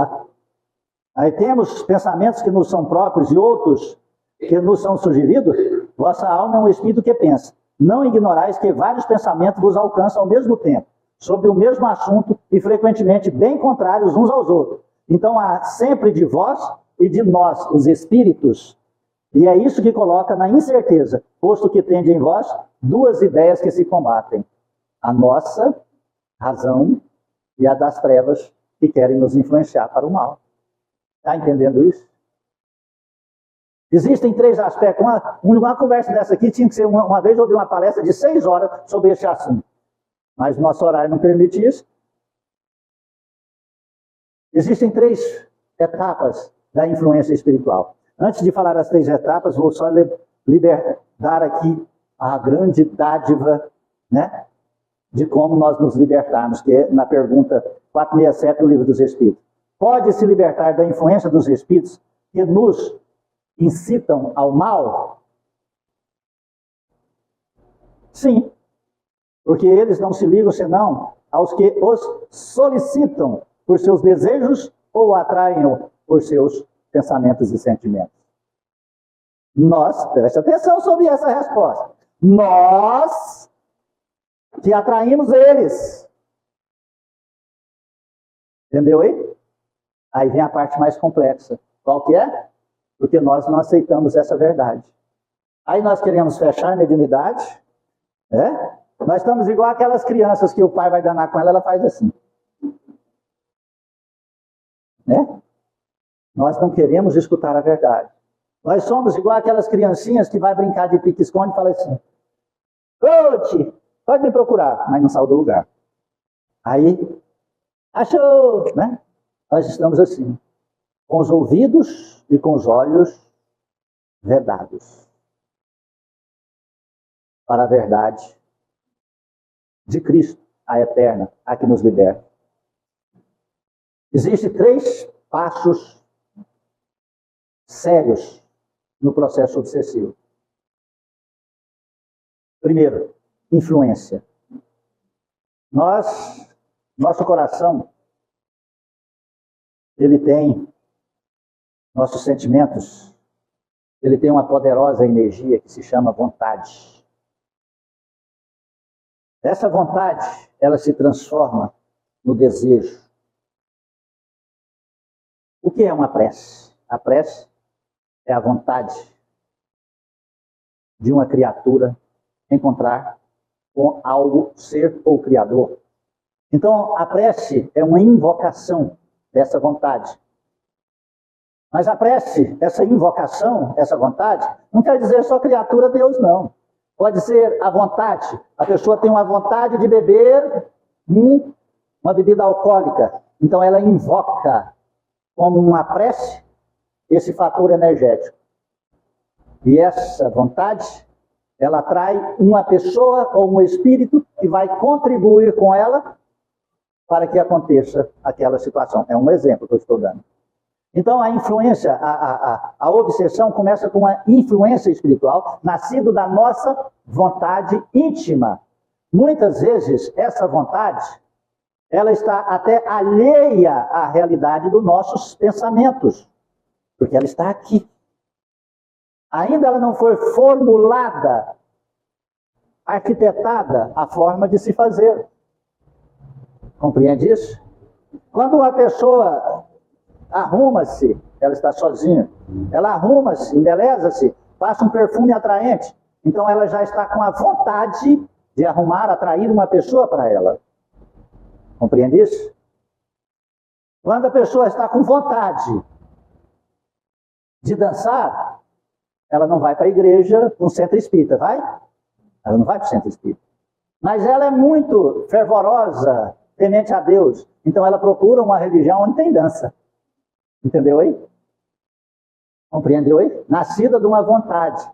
Speaker 1: aí temos pensamentos que nos são próprios e outros que nos são sugeridos. Vossa alma é um espírito que pensa. Não ignorais que vários pensamentos vos alcançam ao mesmo tempo, sobre o mesmo assunto e frequentemente bem contrários uns aos outros. Então há sempre de vós e de nós, os espíritos. E é isso que coloca na incerteza, posto que tende em vós duas ideias que se combatem. A nossa razão e a das trevas que querem nos influenciar para o mal. Está entendendo isso? Existem 3 aspectos. Uma conversa dessa aqui tinha que ser, uma vez eu dei uma palestra de 6 horas sobre esse assunto. Mas nosso horário não permite isso. Existem 3 etapas da influência espiritual. Antes de falar as 3 etapas, vou só dar aqui a grande dádiva, de como nós nos libertarmos, que é na pergunta 467 do Livro dos Espíritos. Pode se libertar da influência dos espíritos que nos incitam ao mal? Sim, porque eles não se ligam senão aos que os solicitam por seus desejos ou atraem por seus pensamentos e sentimentos. Nós, preste atenção sobre essa resposta, nós que atraímos eles. Entendeu aí? Aí vem a parte mais complexa. Qual que é? Porque nós não aceitamos essa verdade. Aí nós queremos fechar a mediunidade, Nós estamos igual aquelas crianças que o pai vai danar com ela faz assim. Nós não queremos escutar a verdade. Nós somos igual aquelas criancinhas que vai brincar de pique-esconde e fala assim, Coach, pode me procurar, mas não saiu do lugar. Aí, achou, Nós estamos assim, com os ouvidos e com os olhos vedados para a verdade de Cristo, a eterna, a que nos liberta. Existem 3 passos sérios no processo obsessivo. Primeiro, influência. Nosso coração, ele tem, nossos sentimentos, ele tem uma poderosa energia que se chama vontade. Essa vontade, ela se transforma no desejo. O que é uma prece? A prece é a vontade de uma criatura encontrar com algo, ser ou criador, Então, a prece é uma invocação dessa vontade. Mas a prece, essa invocação, essa vontade, não quer dizer só criatura Deus, não. Pode ser a vontade. A pessoa tem uma vontade de beber uma bebida alcoólica. Então ela invoca como uma prece esse fator energético. E essa vontade, ela atrai uma pessoa ou um espírito que vai contribuir com ela para que aconteça aquela situação. É um exemplo que eu estou dando. Então a influência, a obsessão começa com uma influência espiritual, nascido da nossa vontade íntima. Muitas vezes essa vontade, ela está até alheia à realidade dos nossos pensamentos, porque ela está aqui. Ainda ela não foi formulada, arquitetada a forma de se fazer. Compreende isso? Quando uma pessoa arruma-se, ela está sozinha, ela arruma-se, embeleza-se, passa um perfume atraente, então ela já está com a vontade de arrumar, atrair uma pessoa para ela. Compreende isso? Quando a pessoa está com vontade de dançar, ela não vai para a igreja, para um centro espírita, vai? Ela não vai para o centro espírita. Mas ela é muito fervorosa, temente a Deus, então ela procura uma religião onde tem dança. Entendeu aí? Compreendeu aí? Nascida de uma vontade.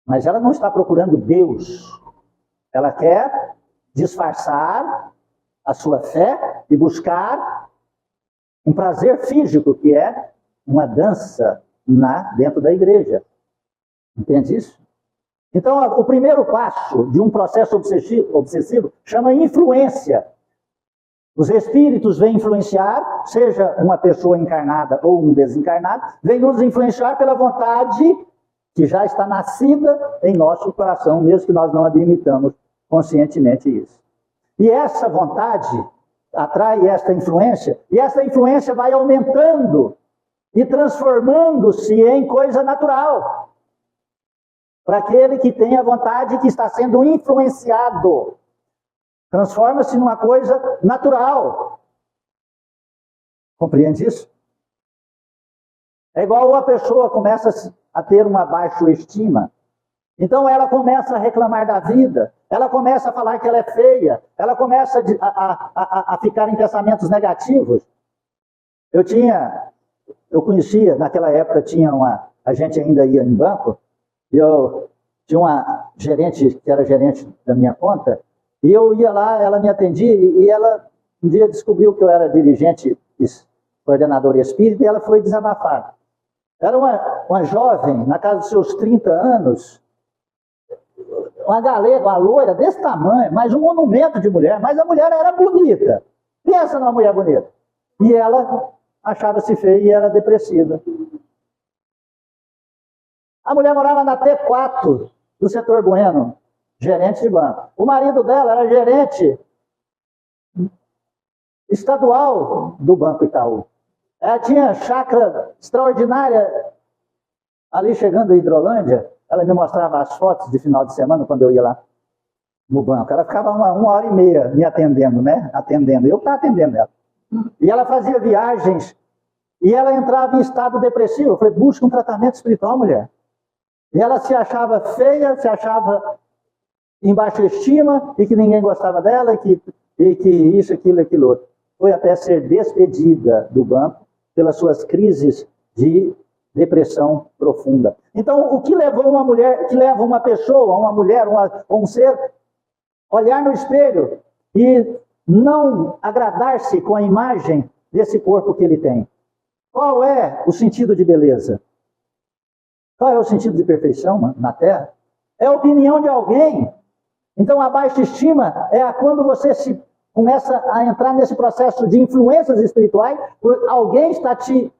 Speaker 1: Mas ela não está procurando Deus. Ela quer disfarçar a sua fé e buscar um prazer físico, que é uma dança dentro da igreja. Entende isso? Então, o primeiro passo de um processo obsessivo chama influência. Os espíritos vêm influenciar, seja uma pessoa encarnada ou um desencarnado, vêm nos influenciar pela vontade que já está nascida em nosso coração, mesmo que nós não admitamos conscientemente isso. E essa vontade atrai esta influência, e essa influência vai aumentando e transformando-se em coisa natural. Para aquele que tem a vontade que está sendo influenciado, transforma-se numa coisa natural. Compreende isso? É igual uma pessoa começa a ter uma baixa estima. Então ela começa a reclamar da vida, ela começa a falar que ela é feia, ela começa a ficar em pensamentos negativos. Eu conhecia, naquela época a gente ainda ia em banco, e eu tinha uma gerente, que era gerente da minha conta, e eu ia lá, ela me atendia, e ela um dia descobriu que eu era dirigente, coordenador espírita, e ela foi desabafar. Era uma jovem, na casa dos seus 30 anos, uma galega, uma loira desse tamanho, mas um monumento de mulher, mas a mulher era bonita. Pensa numa mulher bonita. E ela achava-se feia e era depressiva. A mulher morava na T4 do setor Bueno, gerente de banco. O marido dela era gerente estadual do Banco Itaú. Ela tinha chácara extraordinária ali chegando em Hidrolândia. Ela me mostrava as fotos de final de semana quando eu ia lá no banco. Ela ficava uma hora e meia me atendendo, né? Atendendo. Eu estava atendendo ela. E ela fazia viagens e ela entrava em estado depressivo. Eu falei, busca um tratamento espiritual, mulher. E ela se achava feia, se achava em baixa estima e que ninguém gostava dela e que isso, aquilo outro. Foi até ser despedida do banco pelas suas crises de depressão profunda. Então, o que levou uma mulher, que leva uma pessoa, uma mulher, um ser, olhar no espelho e não agradar-se com a imagem desse corpo que ele tem? Qual é o sentido de beleza? Qual é o sentido de perfeição na Terra? É a opinião de alguém. Então, a baixa estima é quando você começa a entrar nesse processo de influências espirituais, alguém está te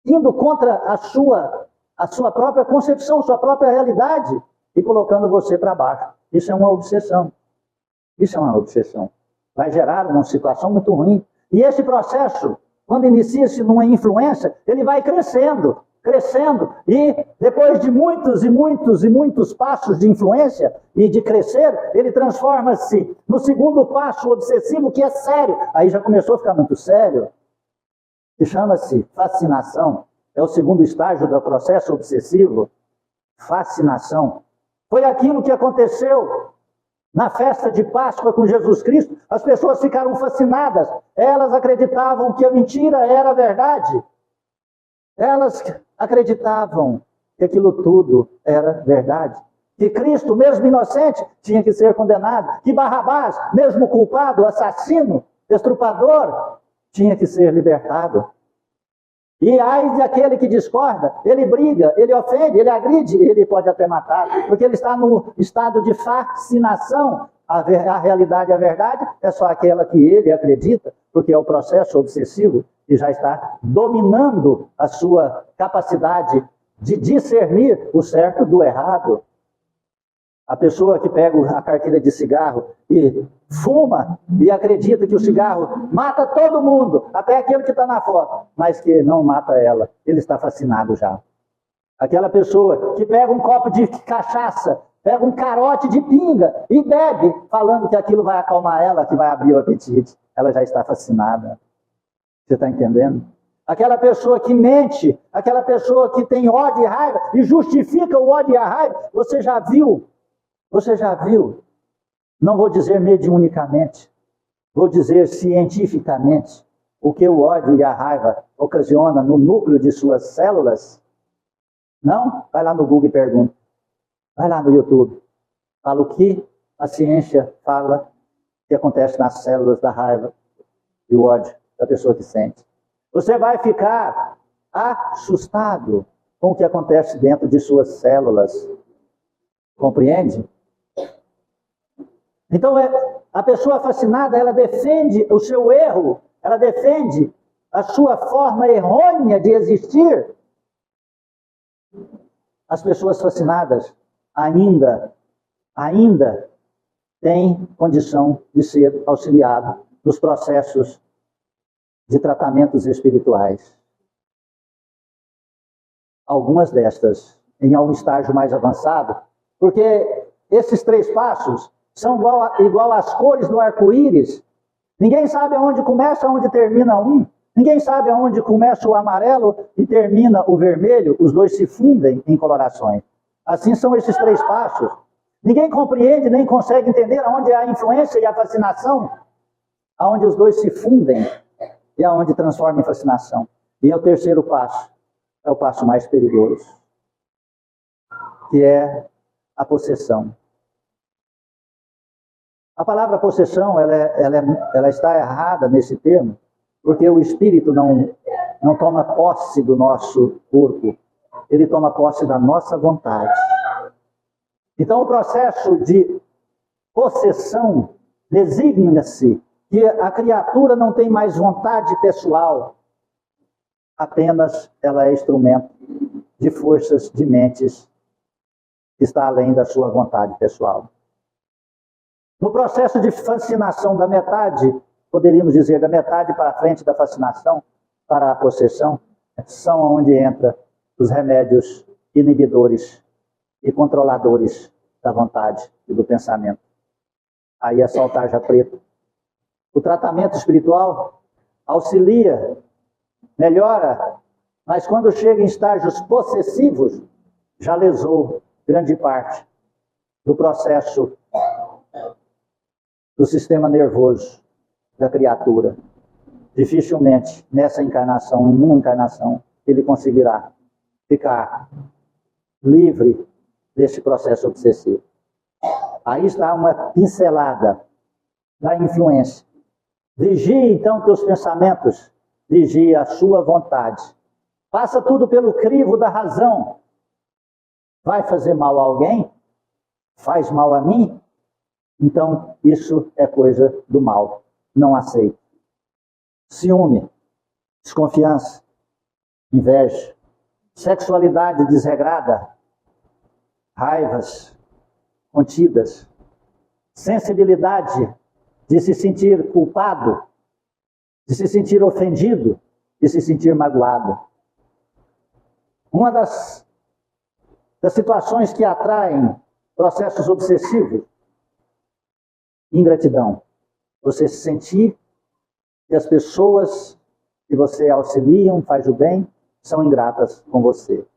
Speaker 1: indo contra a sua própria concepção, sua própria realidade, e colocando você para baixo. Isso é uma obsessão. Isso é uma obsessão. Vai gerar uma situação muito ruim. E esse processo, quando inicia-se numa influência, ele vai crescendo. crescendo. E depois de muitos e muitos e muitos passos de influência e de crescer, ele transforma-se no segundo passo obsessivo, que é sério. Aí já começou a ficar muito sério. Que chama-se fascinação. É o segundo estágio do processo obsessivo. Fascinação. Foi aquilo que aconteceu na festa de Páscoa com Jesus Cristo. As pessoas ficaram fascinadas. Elas acreditavam que a mentira era a verdade. Elas acreditavam que aquilo tudo era verdade. Que Cristo, mesmo inocente, tinha que ser condenado. Que Barrabás, mesmo culpado, assassino, estrupador, tinha que ser libertado. E ai daquele que discorda, ele briga, ele ofende, ele agride, ele pode até matar, porque ele está no estado de fascinação. A realidade, a verdade, é só aquela que ele acredita, porque é o processo obsessivo que já está dominando a sua capacidade de discernir o certo do errado. A pessoa que pega a carteira de cigarro e fuma e acredita que o cigarro mata todo mundo, até aquele que está na foto, mas que não mata ela, ele está fascinado já. Aquela pessoa que pega um copo de cachaça, pega um carote de pinga e bebe, falando que aquilo vai acalmar ela, que vai abrir o apetite, ela já está fascinada. Você está entendendo? Aquela pessoa que mente, aquela pessoa que tem ódio e raiva e justifica o ódio e a raiva, você já viu? Você já viu? Não vou dizer mediunicamente, vou dizer cientificamente o que o ódio e a raiva ocasiona no núcleo de suas células. Não? Vai lá no Google e pergunta. Vai lá no YouTube. Fala o que a ciência fala que acontece nas células da raiva e o ódio da pessoa que sente. Você vai ficar assustado com o que acontece dentro de suas células. Compreende? Então, a pessoa fascinada, ela defende o seu erro, ela defende a sua forma errônea de existir. As pessoas fascinadas ainda têm condição de ser auxiliado nos processos de tratamentos espirituais. Algumas destas em algum estágio mais avançado, porque esses 3 passos são igual às cores do arco-íris. Ninguém sabe aonde começa, aonde termina um. Ninguém sabe aonde começa o amarelo e termina o vermelho. Os dois se fundem em colorações. Assim são esses 3 passos. Ninguém compreende, nem consegue entender aonde é a influência e a fascinação. Aonde os dois se fundem e aonde transforma em fascinação. E é o 3º passo. É o passo mais perigoso. Que é a possessão. A palavra possessão, ela está errada nesse termo, porque o espírito não toma posse do nosso corpo, ele toma posse da nossa vontade. Então, o processo de possessão designa-se que a criatura não tem mais vontade pessoal, apenas ela é instrumento de forças de mentes que está além da sua vontade pessoal. No processo de fascinação da metade, poderíamos dizer da metade para frente da fascinação, para a possessão, são onde entra os remédios inibidores e controladores da vontade e do pensamento. Aí é só o tarja preta. O tratamento espiritual auxilia, melhora, mas quando chega em estágios possessivos, já lesou grande parte do processo do sistema nervoso da criatura. Dificilmente, nessa encarnação, em uma encarnação, ele conseguirá ficar livre desse processo obsessivo. Aí está uma pincelada da influência. Vigie, então, teus pensamentos, vigie a sua vontade. Passa tudo pelo crivo da razão. Vai fazer mal a alguém? Faz mal a mim? Então, isso é coisa do mal. Não aceito. Ciúme, desconfiança, inveja, sexualidade desregrada, raivas contidas, sensibilidade de se sentir culpado, de se sentir ofendido, de se sentir magoado. Uma das situações que atraem processos obsessivos, ingratidão. Você se sentir que as pessoas que você auxiliam, faz o bem, são ingratas com você.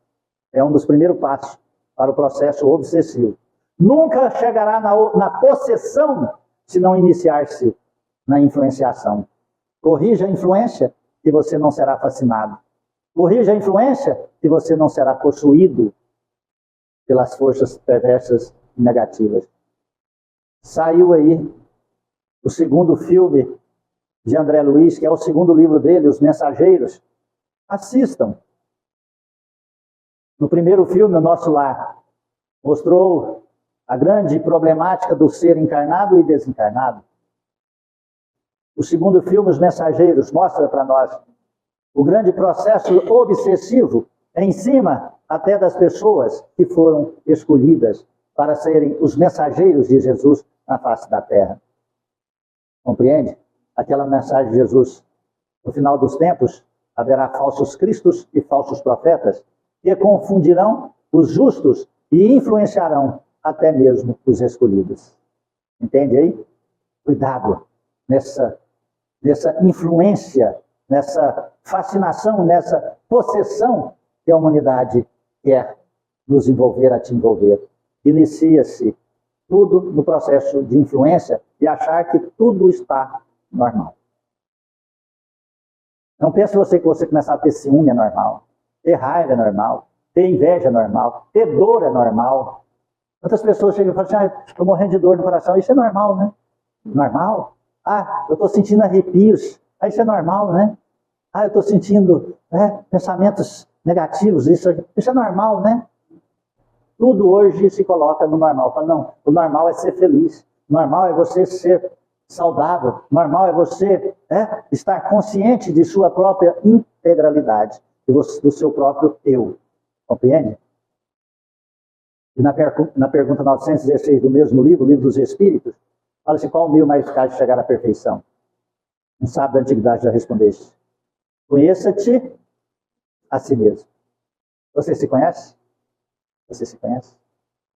Speaker 1: É um dos primeiros passos para o processo obsessivo. Nunca chegará na possessão se não iniciar-se na influenciação. Corrija a influência e você não será fascinado. Corrija a influência e você não será possuído pelas forças perversas e negativas. Saiu aí o segundo filme de André Luiz, que é o segundo livro dele, Os Mensageiros. Assistam. No primeiro filme, O Nosso Lar, mostrou a grande problemática do ser encarnado e desencarnado. O segundo filme, Os Mensageiros, mostra para nós o grande processo obsessivo em cima até das pessoas que foram escolhidas para serem os mensageiros de Jesus na face da terra. Compreende? Aquela mensagem de Jesus. No final dos tempos, haverá falsos cristos e falsos profetas que confundirão os justos e influenciarão até mesmo os escolhidos. Entende aí? Cuidado nessa influência, nessa fascinação, nessa possessão que a humanidade quer nos envolver, a te envolver. Inicia-se tudo no processo de influência e achar que tudo está normal. Não pense você que você começar a ter ciúme é normal, ter raiva é normal, ter inveja é normal, ter dor é normal. Quantas pessoas chegam e falam assim, estou morrendo de dor no coração, isso é normal, né? Normal? Eu estou sentindo arrepios, isso é normal, né? Eu estou sentindo pensamentos negativos, isso é normal, né? Tudo hoje se coloca no normal. Fala, não, o normal é ser feliz, o normal é você ser saudável, o normal é você estar consciente de sua própria integralidade, do seu próprio eu. Compreende? E na pergunta 916 do mesmo livro, o Livro dos Espíritos, fala assim, qual o meio mais eficaz de chegar à perfeição? Um sábio da antiguidade já respondeste. Conheça-te a si mesmo. Você se conhece? Você se conhece?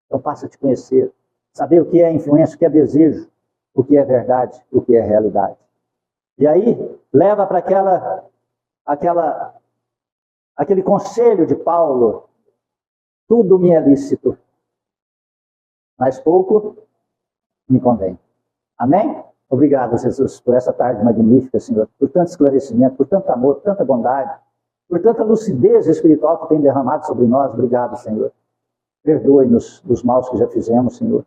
Speaker 1: Então passa a te conhecer. Saber o que é influência, o que é desejo, o que é verdade, o que é realidade. E aí, leva para aquele conselho de Paulo, tudo me é lícito, mas pouco me convém. Amém? Obrigado, Jesus, por essa tarde magnífica, Senhor, por tanto esclarecimento, por tanto amor, por tanta bondade, por tanta lucidez espiritual que tem derramado sobre nós. Obrigado, Senhor. Perdoe-nos dos maus que já fizemos, Senhor.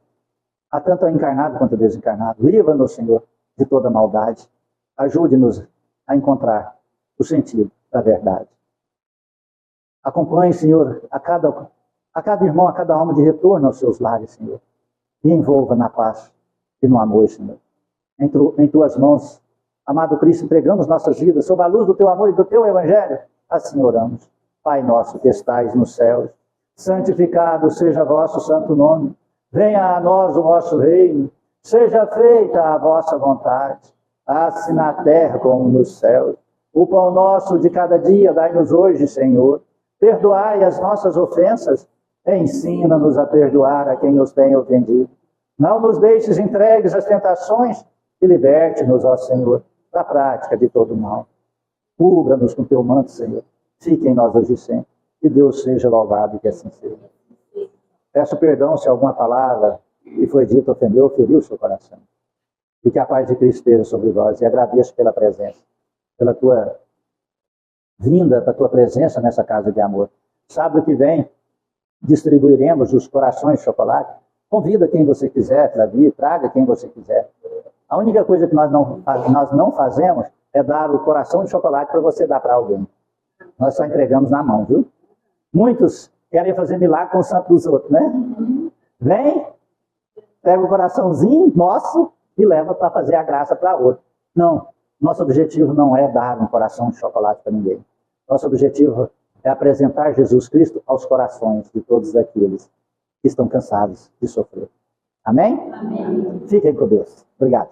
Speaker 1: Há tanto encarnado quanto desencarnado. Livra-nos, Senhor, de toda maldade. Ajude-nos a encontrar o sentido da verdade. Acompanhe, Senhor, a cada irmão, a cada alma de retorno aos seus lares, Senhor. E envolva na paz e no amor, Senhor. Em tuas mãos, amado Cristo, entregamos nossas vidas sob a luz do teu amor e do teu evangelho. Assim oramos. Pai nosso que estais nos céus, santificado seja vosso santo nome. Venha a nós o vosso reino. Seja feita a vossa vontade, assim na terra como nos céus. O pão nosso de cada dia dai-nos hoje, Senhor. Perdoai as nossas ofensas. Ensina-nos a perdoar a quem nos tem ofendido. Não nos deixes entregues às tentações e liberte-nos, ó Senhor, da prática de todo mal. Cubra-nos com teu manto, Senhor. Fique em nós hoje e sempre. Que Deus seja louvado e que assim seja. Peço perdão se alguma palavra que foi dita ofendeu ou feriu o seu coração. E que a paz de Cristo esteja sobre vós. E agradeço pela presença, pela tua vinda, pela tua presença nessa casa de amor. Sábado que vem, distribuiremos os corações de chocolate. Convida quem você quiser para vir, traga quem você quiser. A única coisa que nós não fazemos é dar o coração de chocolate para você dar para alguém. Nós só entregamos na mão, viu? Muitos querem fazer milagre com o santo dos outros, né? Vem, pega o coraçãozinho nosso e leva para fazer a graça para outro. Não, nosso objetivo não é dar um coração de chocolate para ninguém. Nosso objetivo é apresentar Jesus Cristo aos corações de todos aqueles que estão cansados de sofrer. Amém? Amém. Fiquem com Deus. Obrigado.